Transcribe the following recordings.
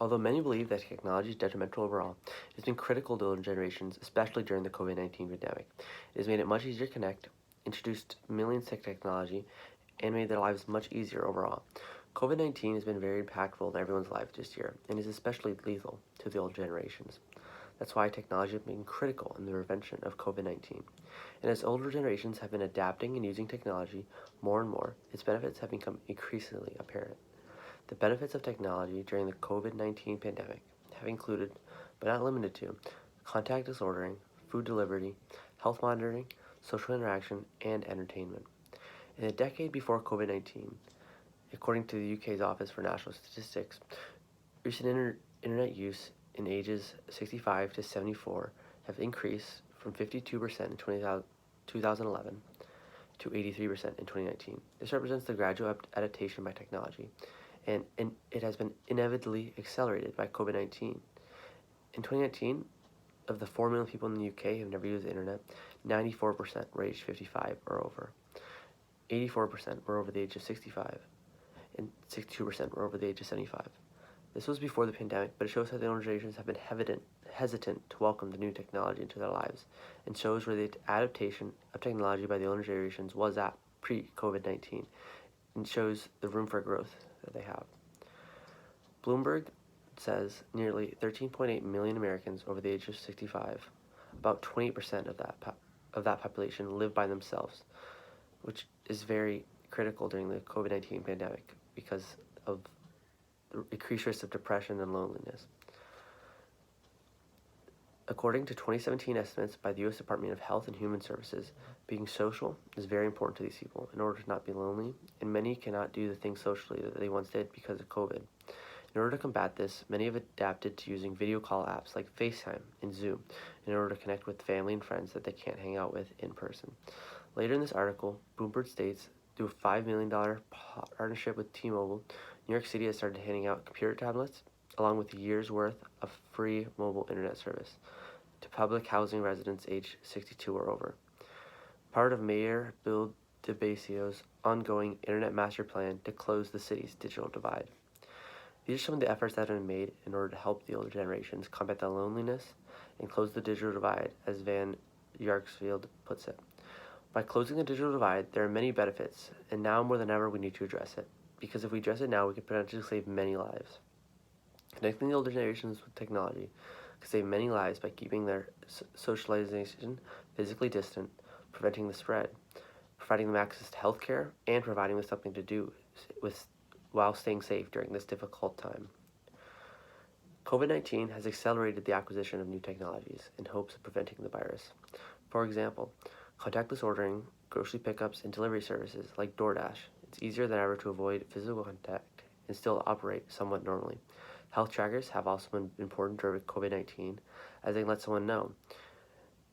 Although many believe that technology is detrimental overall, it has been critical to older generations, especially during the COVID-19 pandemic. It has made it much easier to connect, introduced millions to technology, and made their lives much easier overall. COVID-19 has been very impactful in everyone's life this year, and is especially lethal to the older generations. That's why technology has been critical in the prevention of COVID-19. And as older generations have been adapting and using technology more and more, its benefits have become increasingly apparent. The benefits of technology during the COVID-19 pandemic have included, but not limited to, contactless ordering, food delivery, health monitoring, social interaction, and entertainment. In the decade before COVID-19, according to the UK's Office for National Statistics, recent internet use in ages 65 to 74 have increased from 52% in 2011 to 83% in 2019. This represents the gradual adaptation by technology, and it has been inevitably accelerated by COVID-19. In 2019, of the 4 million people in the UK who have never used the internet, 94% were aged 55 or over. 84% were over the age of 65, and 62% were over the age of 75. This was before the pandemic, but it shows how the older generations have been hesitant to welcome the new technology into their lives, and shows where the adaptation of technology by the older generations was at pre-COVID-19, and shows the room for growth that they have. Bloomberg says nearly 13.8 million Americans over the age of 65, about 28% of that population, live by themselves, which is very critical during the COVID-19 pandemic because of the increased risk of depression and loneliness. According to 2017 estimates by the U.S. Department of Health and Human Services, being social is very important to these people in order to not be lonely, and many cannot do the things socially that they once did because of COVID. In order to combat this, many have adapted to using video call apps like FaceTime and Zoom in order to connect with family and friends that they can't hang out with in person. Later in this article, Bloomberg states, through a $5 million partnership with T-Mobile, New York City has started handing out computer tablets along with a year's worth of free mobile internet service to public housing residents aged 62 or over. Part of Mayor Bill de Blasio's ongoing internet master plan to close the city's digital divide. These are some of the efforts that have been made in order to help the older generations combat the loneliness and close the digital divide, as Van Yarksfield puts it. By closing the digital divide, there are many benefits, and now more than ever we need to address it, because if we address it now, we could potentially save many lives. Connecting the older generations with technology could save many lives by keeping their socialization physically distant, preventing the spread, providing them access to healthcare, and providing them something to do while staying safe during this difficult time. COVID-19 has accelerated the acquisition of new technologies in hopes of preventing the virus. For example, contactless ordering, grocery pickups, and delivery services like DoorDash. It's easier than ever to avoid physical contact and still operate somewhat normally. Health trackers have also been important during COVID-19, as they let someone know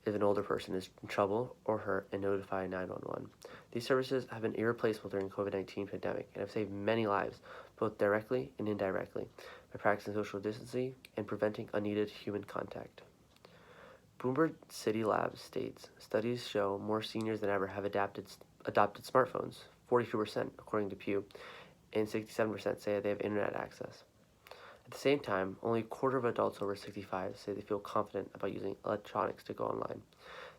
if an older person is in trouble or hurt and notify 911. These services have been irreplaceable during the COVID-19 pandemic and have saved many lives, both directly and indirectly, by practicing social distancing and preventing unneeded human contact. Bloomberg City Labs states, studies show more seniors than ever have adopted smartphones, 42% according to Pew, and 67% say they have internet access. At the same time, only a quarter of adults over 65 say they feel confident about using electronics to go online.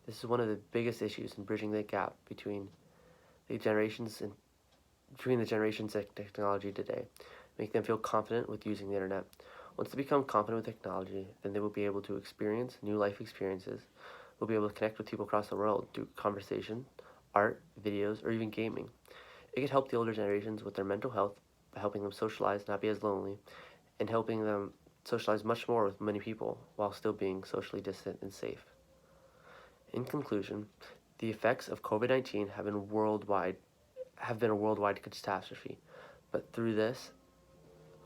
This is one of the biggest issues in bridging the gap between the generations and technology today. Make them feel confident with using the internet. Once they become confident with technology, then they will be able to experience new life experiences. Will be able to connect with people across the world through conversation, art, videos, or even gaming. It could help the older generations with their mental health by helping them socialize, not be as lonely, and helping them socialize much more with many people while still being socially distant and safe. In conclusion, the effects of COVID-19 have been a worldwide catastrophe, but through this,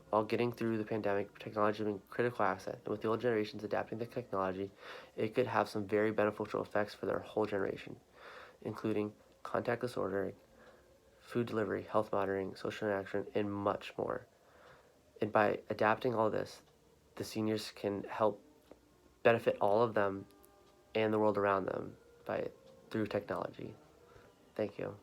while getting through the pandemic, technology has been a critical asset, and with the older generations adapting to technology, it could have some very beneficial effects for their whole generation, including contactless ordering, food delivery, health monitoring, social interaction, and much more. And by adapting all this, the seniors can help benefit all of them and the world around them through technology. Thank you.